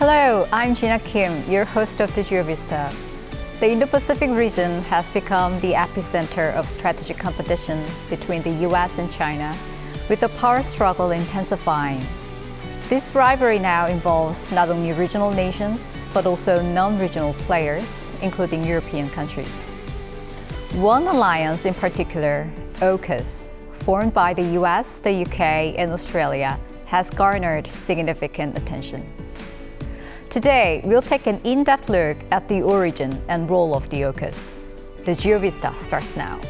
Hello, I'm Jina Kim, your host of the GeoVista. The Indo-Pacific region has become the epicenter of strategic competition between the U.S. and China, with the power struggle intensifying. This rivalry now involves not only regional nations, but also non-regional players, including European countries. One alliance in particular, AUKUS, formed by the U.S., the UK, and Australia, has garnered significant attention. Today, we'll take an in-depth look at the origin and role of the AUKUS. The GeoVista starts now.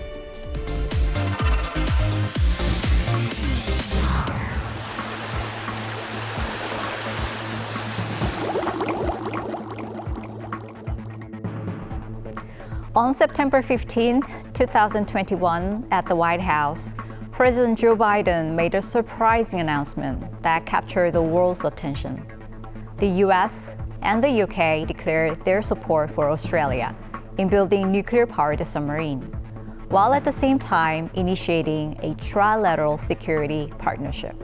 On September 15, 2021, at the White House, President Joe Biden made a surprising announcement that captured the world's attention. The US and the UK declared their support for Australia in building nuclear-powered submarine, while at the same time initiating a trilateral security partnership.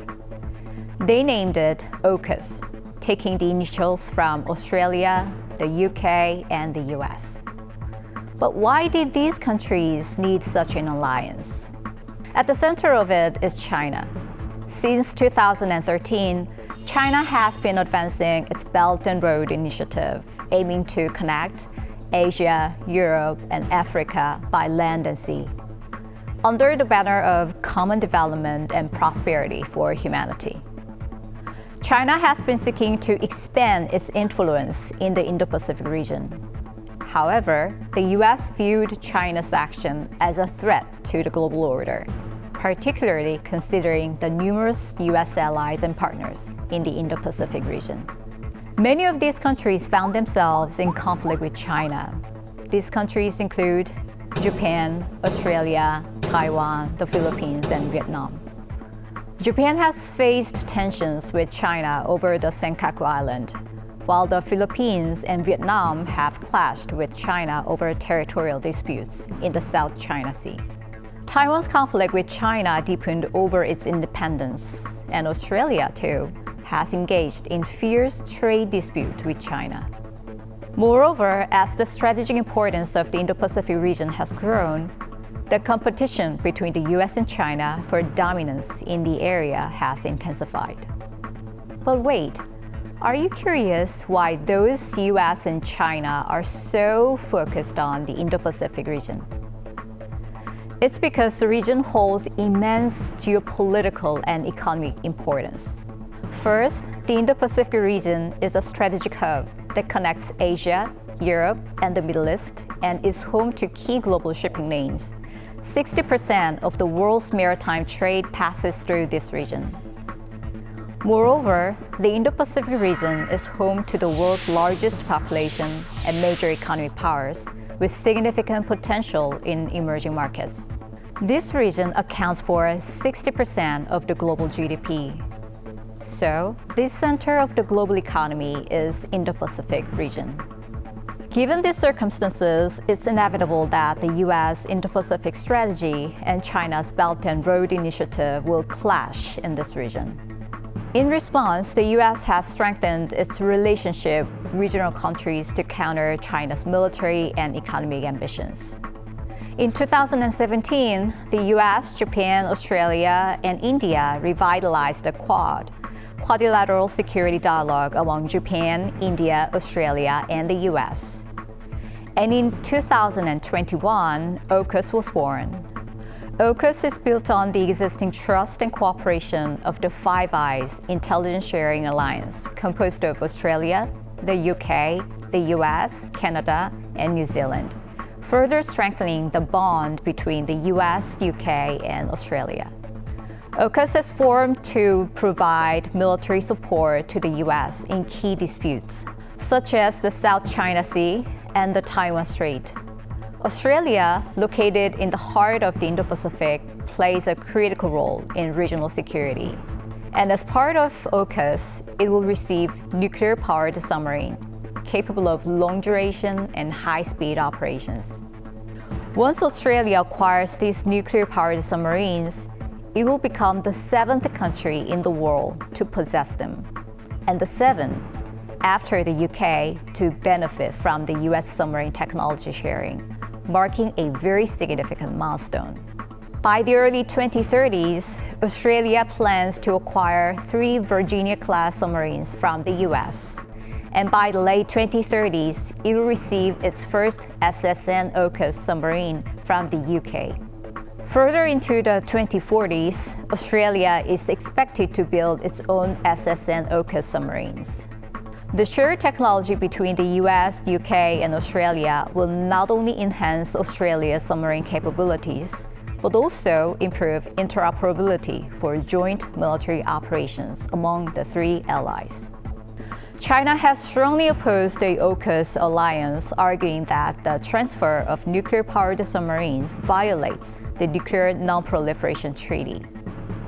They named it AUKUS, taking the initials from Australia, the UK, and the US. But why did these countries need such an alliance? At the center of it is China. Since 2013, China has been advancing its Belt and Road Initiative, aiming to connect Asia, Europe, and Africa by land and sea, under the banner of common development and prosperity for humanity. China has been seeking to expand its influence in the Indo-Pacific region. However, the US viewed China's action as a threat to the global order, particularly considering the numerous US allies and partners in the Indo-Pacific region. Many of these countries found themselves in conflict with China. These countries include Japan, Australia, Taiwan, the Philippines, and Vietnam. Japan has faced tensions with China over the Senkaku Island, while the Philippines and Vietnam have clashed with China over territorial disputes in the South China Sea. Taiwan's conflict with China deepened over its independence, and Australia, too, has engaged in fierce trade dispute with China. Moreover, as the strategic importance of the Indo-Pacific region has grown, the competition between the US and China for dominance in the area has intensified. But wait, are you curious why those US and China are so focused on the Indo-Pacific region? It's because the region holds immense geopolitical and economic importance. First, the Indo-Pacific region is a strategic hub that connects Asia, Europe, and the Middle East, and is home to key global shipping lanes. 60% of the world's maritime trade passes through this region. Moreover, the Indo-Pacific region is home to the world's largest population and major economic powers, with significant potential in emerging markets. This region accounts for 60% of the global GDP. So, this center of the global economy is Indo-Pacific region. Given these circumstances, it's inevitable that the US Indo-Pacific strategy and China's Belt and Road Initiative will clash in this region. In response, the US has strengthened its relationship with regional countries to counter China's military and economic ambitions. In 2017, the US, Japan, Australia, and India revitalized the quadrilateral security dialogue among Japan, India, Australia, and the US. And in 2021, AUKUS was born. AUKUS is built on the existing trust and cooperation of the Five Eyes Intelligence Sharing Alliance, composed of Australia, the UK, the US, Canada, and New Zealand, further strengthening the bond between the US, UK, and Australia. AUKUS is formed to provide military support to the US in key disputes, such as the South China Sea and the Taiwan Strait. Australia, located in the heart of the Indo-Pacific, plays a critical role in regional security. And as part of AUKUS, it will receive nuclear-powered submarine, capable of long-duration and high-speed operations. Once Australia acquires these nuclear-powered submarines, it will become the seventh country in the world to possess them, and the seventh after the UK to benefit from the U.S. submarine technology sharing, marking a very significant milestone. By the early 2030s, Australia plans to acquire 3 Virginia-class submarines from the U.S. And by the late 2030s, it will receive its first SSN AUKUS submarine from the UK. Further into the 2040s, Australia is expected to build its own SSN AUKUS submarines. The shared technology between the US, UK, and Australia will not only enhance Australia's submarine capabilities, but also improve interoperability for joint military operations among the 3 allies. China has strongly opposed the AUKUS alliance, arguing that the transfer of nuclear-powered submarines violates the Nuclear Non-Proliferation Treaty.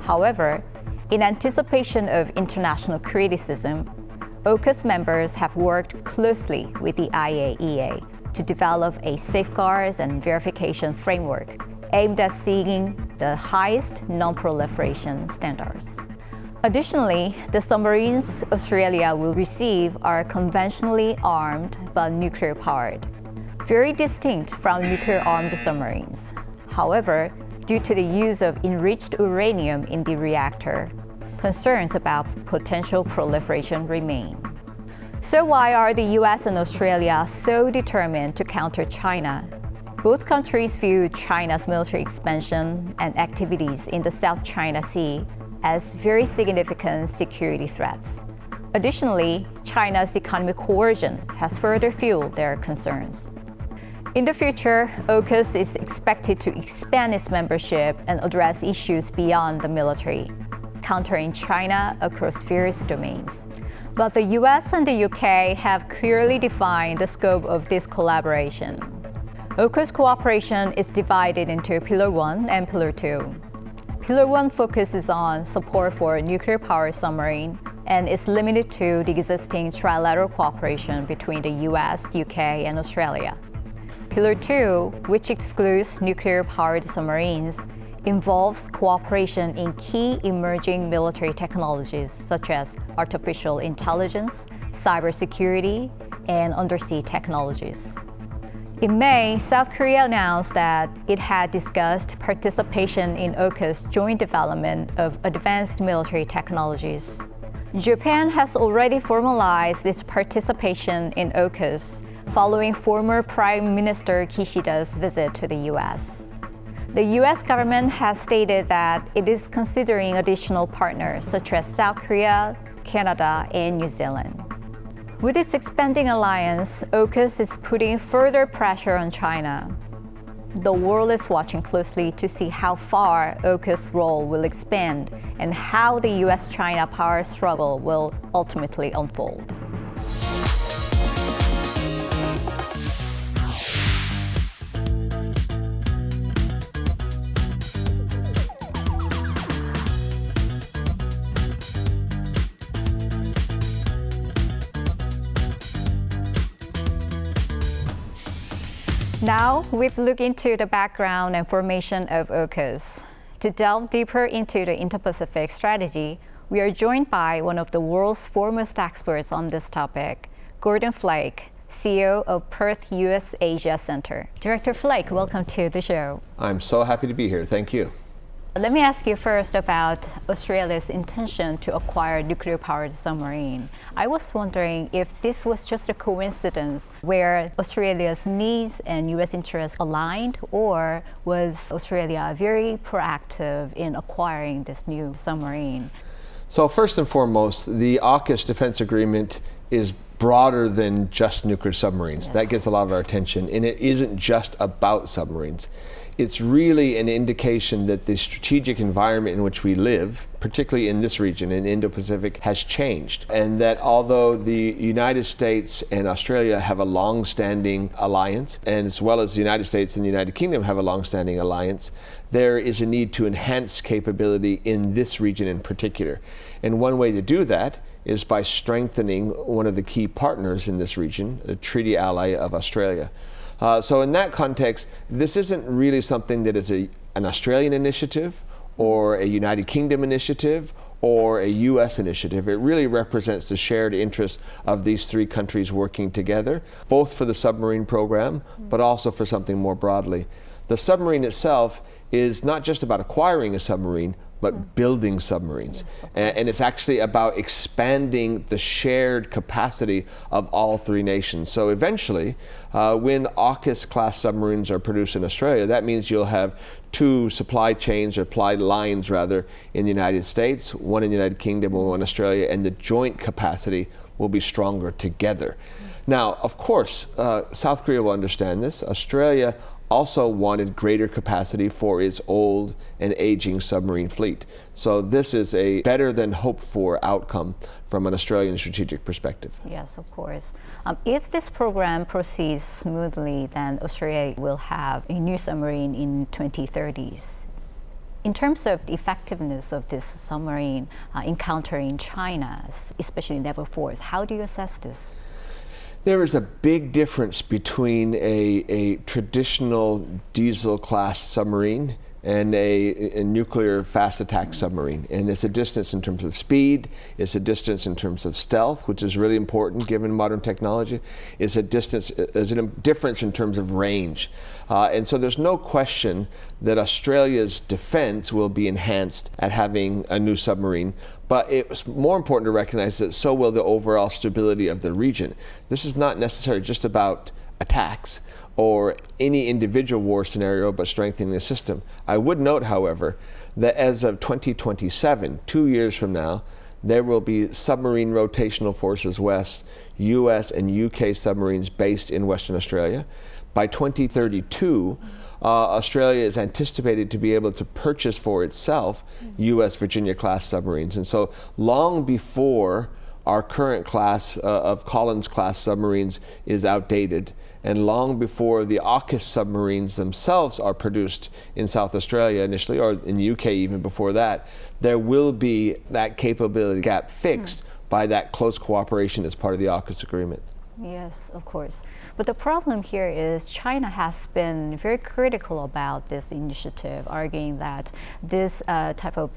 However, in anticipation of international criticism, AUKUS members have worked closely with the IAEA to develop a safeguards and verification framework aimed at seeking the highest non-proliferation standards. Additionally, the submarines Australia will receive are conventionally armed but nuclear-powered, very distinct from nuclear-armed submarines. However, due to the use of enriched uranium in the reactor, concerns about potential proliferation remain. So why are the US and Australia so determined to counter China? Both countries view China's military expansion and activities in the South China Sea as very significant security threats. Additionally, China's economic coercion has further fueled their concerns. In the future, AUKUS is expected to expand its membership and address issues beyond the military, countering China across various domains. But the US and the UK have clearly defined the scope of this collaboration. AUKUS cooperation is divided into Pillar 1 and Pillar 2. Pillar 1 focuses on support for a nuclear-powered submarine and is limited to the existing trilateral cooperation between the US, UK, and Australia. Pillar 2, which excludes nuclear-powered submarines, involves cooperation in key emerging military technologies such as artificial intelligence, cybersecurity, and undersea technologies. In May, South Korea announced that it had discussed participation in AUKUS joint development of advanced military technologies. Japan has already formalized its participation in AUKUS following former Prime Minister Kishida's visit to the US. The US government has stated that it is considering additional partners such as South Korea, Canada, and New Zealand. With its expanding alliance, AUKUS is putting further pressure on China. The world is watching closely to see how far AUKUS' role will expand and how the U.S. China power struggle will ultimately unfold. Now, we've looked into the background and formation of AUKUS. To delve deeper into the Indo-Pacific strategy, we are joined by one of the world's foremost experts on this topic, Gordon Flake, CEO of Perth U.S. Asia Center. Director Flake, welcome to the show. I'm so happy to be here. Thank you. Let me ask you first about Australia's intention to acquire a nuclear-powered submarine. I was wondering if this was just a coincidence where Australia's needs and U.S. interests aligned, or was Australia very proactive in acquiring this new submarine? So first and foremost, the AUKUS defense agreement is broader than just nuclear submarines. Yes. That gets a lot of our attention, and it isn't just about submarines. It's really an indication that the strategic environment in which we live, particularly in this region, in Indo-Pacific, has changed. And that although the United States and Australia have a long-standing alliance, and as well as the United States and the United Kingdom have a long-standing alliance, there is a need to enhance capability in this region in particular. And one way to do that is by strengthening one of the key partners in this region, a treaty ally of Australia. So in that context, this isn't really something that is an Australian initiative or a United Kingdom initiative or a U.S. initiative. It really represents the shared interest of these three countries working together, both for the submarine program, but also for something more broadly. The submarine itself is not just about acquiring a submarine, but building submarines. Yes, and it's actually about expanding the shared capacity of all three nations. So eventually, when AUKUS class submarines are produced in Australia, that means you'll have two supply chains, or supply lines rather, in the United States, one in the United Kingdom and one in Australia, and the joint capacity will be stronger together. Now, of course, South Korea will understand this. Australia also wanted greater capacity for its old and aging submarine fleet. So this is a better than hoped for outcome from an Australian strategic perspective. Yes, of course. If this program proceeds smoothly, then Australia will have a new submarine in 2030s. In terms of the effectiveness of this submarine encountering China, especially naval force, how do you assess this? There is a big difference between a traditional diesel class submarine and a nuclear fast attack submarine. And it's a distance in terms of speed, it's a distance in terms of stealth, which is really important given modern technology. It's a difference in terms of range. And so there's no question that Australia's defense will be enhanced at having a new submarine. But it's more important to recognize that so will the overall stability of the region. This is not necessarily just about attacks or any individual war scenario, but strengthening the system. I would note, however, that as of 2027, 2 years from now, there will be submarine rotational forces west, U.S. and U.K. submarines based in Western Australia. By 2032, Australia is anticipated to be able to purchase for itself U.S. Virginia-class submarines. And so long before our current class of Collins-class submarines is outdated, and long before the AUKUS submarines themselves are produced in South Australia initially, or in the UK even before that, there will be that capability gap fixed by that close cooperation as part of the AUKUS agreement. Yes, of course. But the problem here is China has been very critical about this initiative, arguing that this type of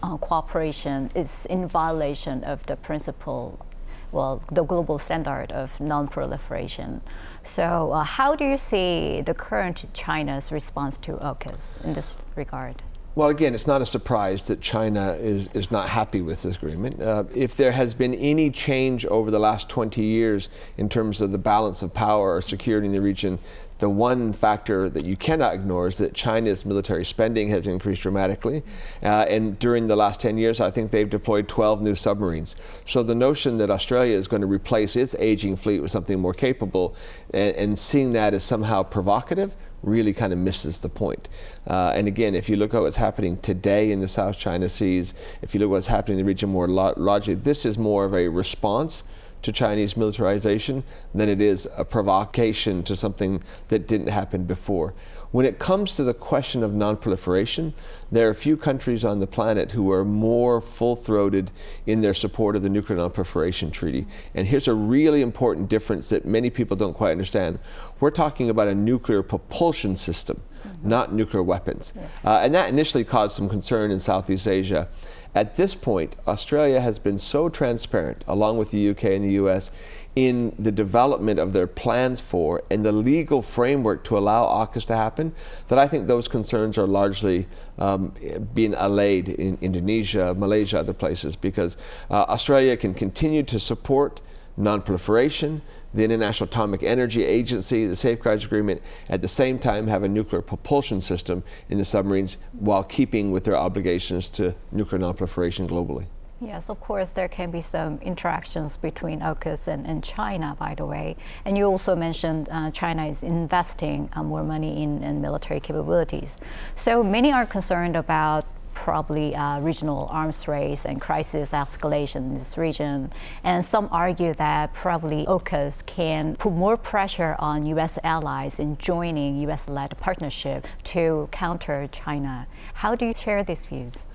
cooperation is in violation of the principle, well, the global standard of non-proliferation. So how do you see the current China's response to AUKUS in this regard? Well, again, it's not a surprise that China is not happy with this agreement. If there has been any change over the last 20 years in terms of the balance of power or security in the region, the one factor that you cannot ignore is that China's military spending has increased dramatically. And during the last 10 years, I think they've deployed 12 new submarines. So the notion that Australia is going to replace its aging fleet with something more capable and seeing that as somehow provocative really kind of misses the point. And again, if you look at what's happening today in the South China Seas, if you look at what's happening in the region more largely, this is more of a response to Chinese militarization than it is a provocation to something that didn't happen before. When it comes to the question of non-proliferation, there are a few countries on the planet who are more full-throated in their support of the Nuclear Non-Proliferation Treaty. And here's a really important difference that many people don't quite understand. We're talking about a nuclear propulsion system, not nuclear weapons. Yes. And that initially caused some concern in Southeast Asia. At this point, Australia has been so transparent, along with the UK and the US, in the development of their plans for and the legal framework to allow AUKUS to happen, that I think those concerns are largely being allayed in Indonesia, Malaysia, other places, because Australia can continue to support non-proliferation, the International Atomic Energy Agency, the Safeguards Agreement, at the same time have a nuclear propulsion system in the submarines while keeping with their obligations to nuclear non-proliferation globally. Yes, of course, there can be some interactions between AUKUS and China, by the way. And you also mentioned China is investing more money in military capabilities. So many are concerned about probably regional arms race and crisis escalation in this region. And some argue that probably AUKUS can put more pressure on U.S. allies in joining U.S.-led partnership to counter China. How do you share these views?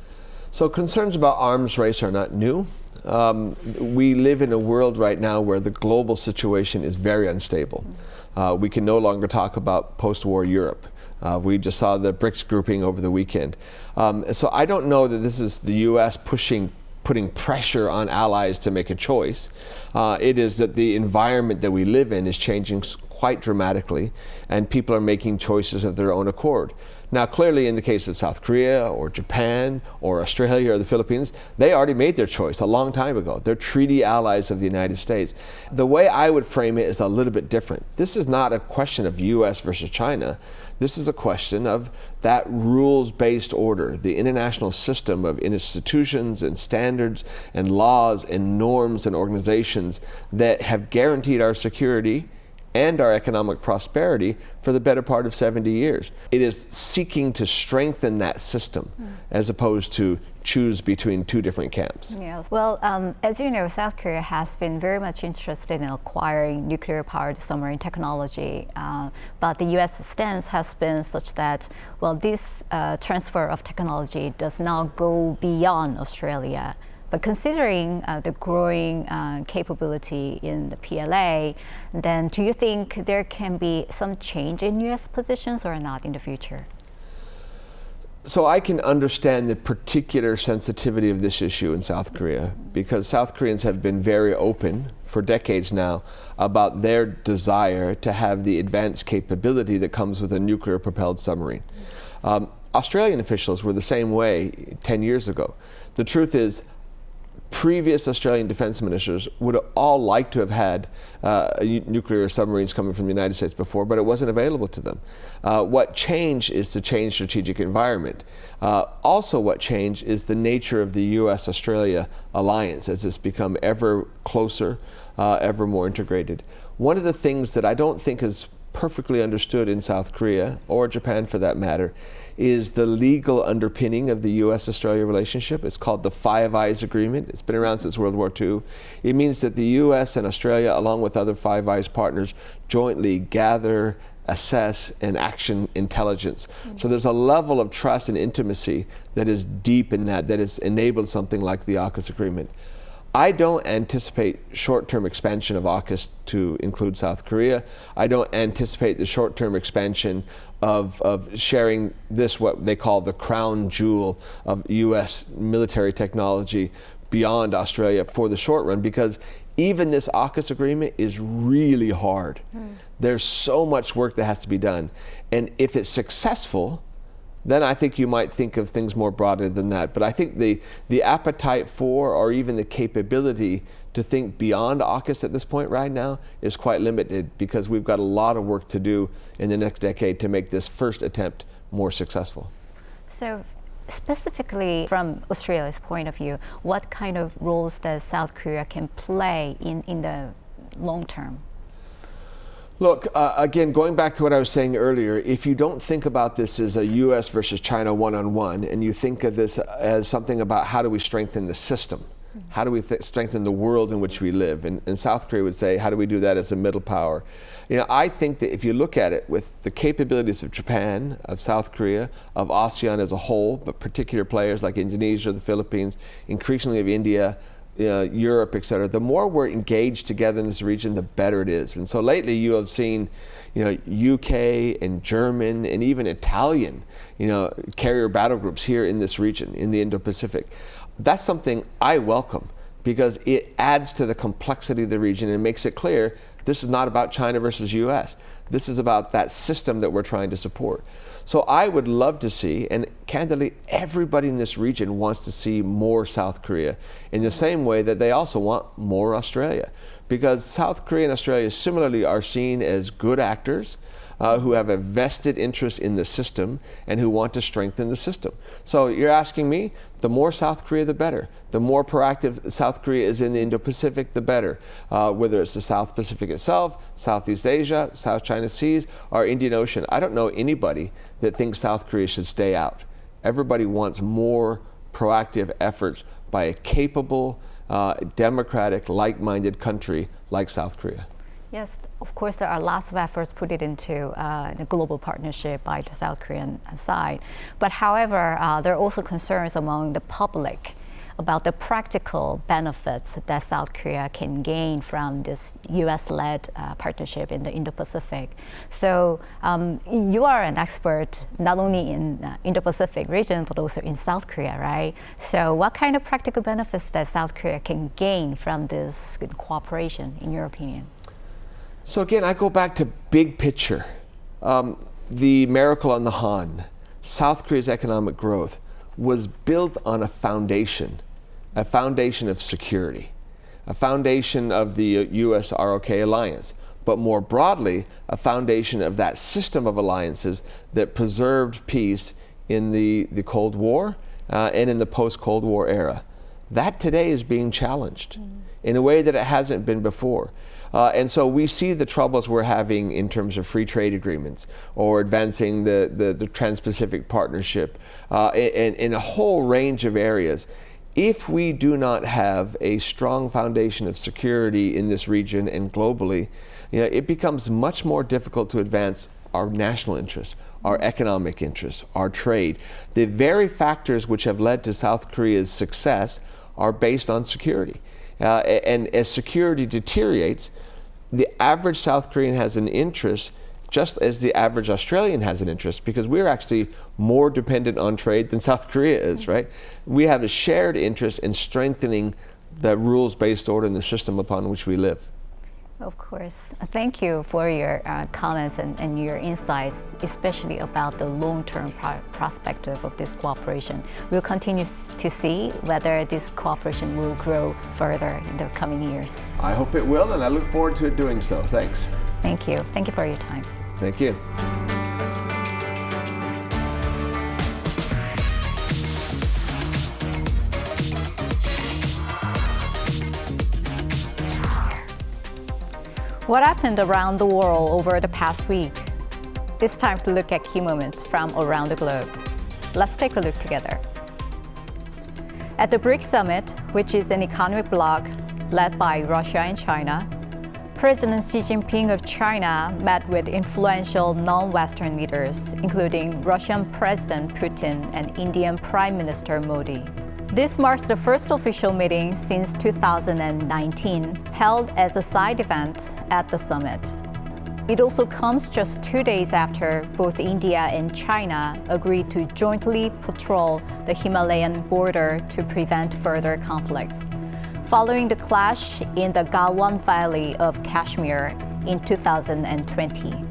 So concerns about arms race are not new. We live in a world right now where the global situation is very unstable. We can no longer talk about post-war Europe. We just saw the BRICS grouping over the weekend. So I don't know that this is the U.S. pushing putting pressure on allies to make a choice. It is that the environment that we live in is changing quite dramatically, and people are making choices of their own accord. Now, clearly, in the case of South Korea or Japan or Australia or the Philippines, they already made their choice a long time ago. They're treaty allies of the United States. The way I would frame it is a little bit different. This is not a question of U.S. versus China. This is a question of that rules-based order, the international system of institutions and standards and laws and norms and organizations that have guaranteed our security and our economic prosperity for the better part of 70 years. It is seeking to strengthen that system as opposed to choose between two different camps. Yes. Well, as you know, South Korea has been very much interested in acquiring nuclear-powered submarine technology, but the U.S. stance has been such that, well, this transfer of technology does not go beyond Australia. But considering the growing capability in the PLA, then do you think there can be some change in U.S. positions or not in the future? So I can understand the particular sensitivity of this issue in South Korea, because South Koreans have been very open for decades now about their desire to have the advanced capability that comes with a nuclear-propelled submarine. Australian officials were the same way 10 years ago. The truth is, previous Australian defense ministers would all like to have had nuclear submarines coming from the United States before, but it wasn't available to them. What changed is the changed strategic environment. Also what changed is the nature of the U.S.-Australia alliance as it's become ever closer, ever more integrated. One of the things that I don't think is perfectly understood in South Korea, or Japan for that matter, is the legal underpinning of the U.S.-Australia relationship. It's called the Five Eyes Agreement. It's been around since World War II. It means that the U.S. and Australia, along with other Five Eyes partners, jointly gather, assess, and action intelligence. So there's a level of trust and intimacy that is deep in that has enabled something like the AUKUS agreement. I don't anticipate short-term expansion of AUKUS to include South Korea. I don't anticipate the short-term expansion of sharing this, what they call the crown jewel of U.S. military technology beyond Australia for the short run, because even this AUKUS agreement is really hard. There's so much work that has to be done. And if it's successful, then I think you might think of things more broadly than that. But I think the appetite for, or even the capability to think beyond AUKUS at this point right now is quite limited, because we've got a lot of work to do in the next decade to make this first attempt more successful. So specifically from Australia's point of view, what kind of roles does South Korea can play in the long term? Look, again, going back to what I was saying earlier, if you don't think about this as a U.S. versus China one-on-one, and you think of this as something about how do we strengthen the system, how do we strengthen the world in which we live, and South Korea would say, how do we do that as a middle power? You know, I think that if you look at it with the capabilities of Japan, of South Korea, of ASEAN as a whole, but particular players like Indonesia, the Philippines, increasingly of India, Europe, et cetera, the more we're engaged together in this region, the better it is. And so lately you have seen, UK and German and even Italian, carrier battle groups here in this region, in the Indo-Pacific. That's something I welcome, because it adds to the complexity of the region and makes it clear this is not about China versus US. This is about that system that we're trying to support. So I would love to see, and candidly, everybody in this region wants to see more South Korea, in the same way that they also want more Australia. Because South Korea and Australia similarly are seen as good actors who have a vested interest in the system and who want to strengthen the system. So you're asking me, the more South Korea, the better. The more proactive South Korea is in the Indo-Pacific, the better. Whether it's the South Pacific itself, Southeast Asia, South China Seas, or Indian Ocean. I don't know anybody that thinks South Korea should stay out. Everybody wants more proactive efforts by a capable, democratic, like-minded country like South Korea. Yes, of course, there are lots of efforts put into the global partnership by the South Korean side. But however, there are also concerns among the public about the practical benefits that South Korea can gain from this U.S.-led partnership in the Indo-Pacific. So you are an expert not only in Indo-Pacific region, but also in South Korea, right? So what kind of practical benefits that South Korea can gain from this cooperation, in your opinion? So again, I go back to big picture. The miracle on the Han, South Korea's economic growth, was built on a foundation of security, a foundation of the U.S. ROK alliance, but more broadly, a foundation of that system of alliances that preserved peace in the Cold War and in the post-Cold War era. That today is being challenged in a way that it hasn't been before. And so we see the troubles we're having in terms of free trade agreements or advancing the Trans-Pacific Partnership in a whole range of areas. If we do not have a strong foundation of security in this region and globally, it becomes much more difficult to advance our national interests, our economic interests, our trade. The very factors which have led to South Korea's success are based on security. And as security deteriorates, the average South Korean has an interest just as the average Australian has an interest, because we're actually more dependent on trade than South Korea is, right? We have a shared interest in strengthening the rules-based order and the system upon which we live. Of course. Thank you for your comments and your insights, especially about the long-term perspective of this cooperation. We'll continue to see whether this cooperation will grow further in the coming years. I hope it will, and I look forward to it doing so. Thanks. Thank you. Thank you for your time. Thank you. What happened around the world over the past week? It's time to look at key moments from around the globe. Let's take a look together. At the BRICS Summit, which is an economic bloc led by Russia and China, President Xi Jinping of China met with influential non-Western leaders, including Russian President Putin and Indian Prime Minister Modi. This marks the first official meeting since 2019, held as a side event at the summit. It also comes just 2 days after both India and China agreed to jointly patrol the Himalayan border to prevent further conflicts, following the clash in the Galwan Valley of Kashmir in 2020.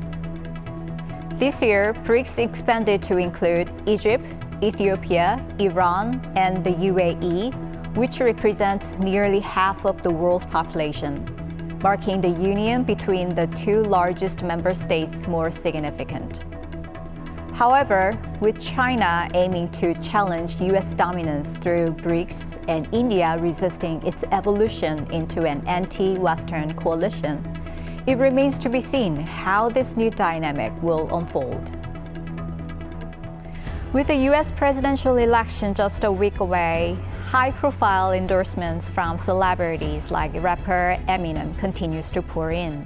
This year, BRICS expanded to include Egypt, Ethiopia, Iran, and the UAE, which represent nearly half of the world's population, marking the union between the two largest member states more significant. However, with China aiming to challenge U.S. dominance through BRICS and India resisting its evolution into an anti-Western coalition, it remains to be seen how this new dynamic will unfold. With the U.S. presidential election just a week away, high-profile endorsements from celebrities like rapper Eminem continues to pour in.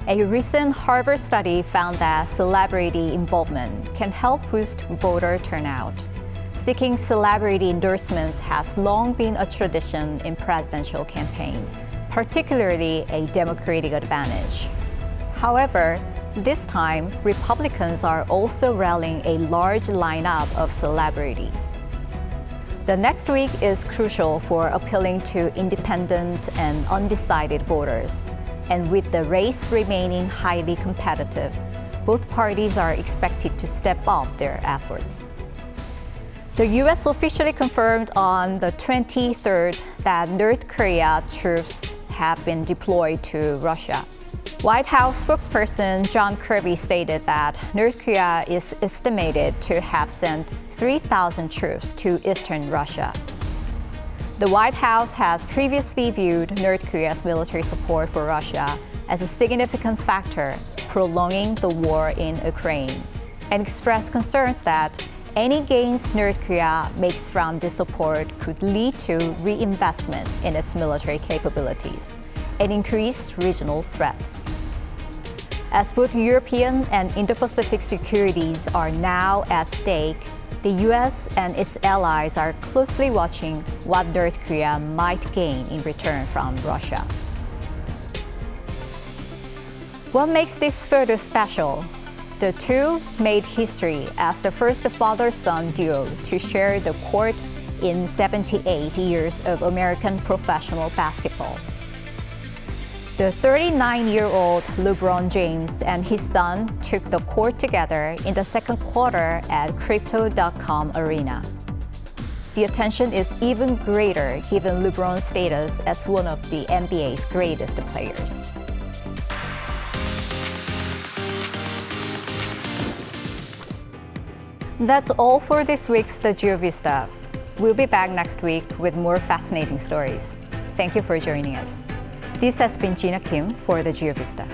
A recent Harvard study found that celebrity involvement can help boost voter turnout. Seeking celebrity endorsements has long been a tradition in presidential campaigns, particularly a Democratic advantage. However, this time, Republicans are also rallying a large lineup of celebrities. The next week is crucial for appealing to independent and undecided voters. And with the race remaining highly competitive, both parties are expected to step up their efforts. The U.S. officially confirmed on the 23rd that North Korea troops have been deployed to Russia. White House spokesperson John Kirby stated that North Korea is estimated to have sent 3,000 troops to eastern Russia. The White House has previously viewed North Korea's military support for Russia as a significant factor prolonging the war in Ukraine, and expressed concerns that any gains North Korea makes from this support could lead to reinvestment in its military capabilities and increased regional threats. As both European and Indo-Pacific securities are now at stake, The U.S. and its allies are closely watching what North Korea might gain in return from Russia. What makes this photo special? The two made history as the first father-son duo to share the court in 78 years of American professional basketball. The 39-year-old LeBron James and his son took the court together in the second quarter at Crypto.com Arena. The attention is even greater given LeBron's status as one of the NBA's greatest players. That's all for this week's The GeoVista. We'll be back next week with more fascinating stories. Thank you for joining us. This has been Jina Kim for The GeoVista.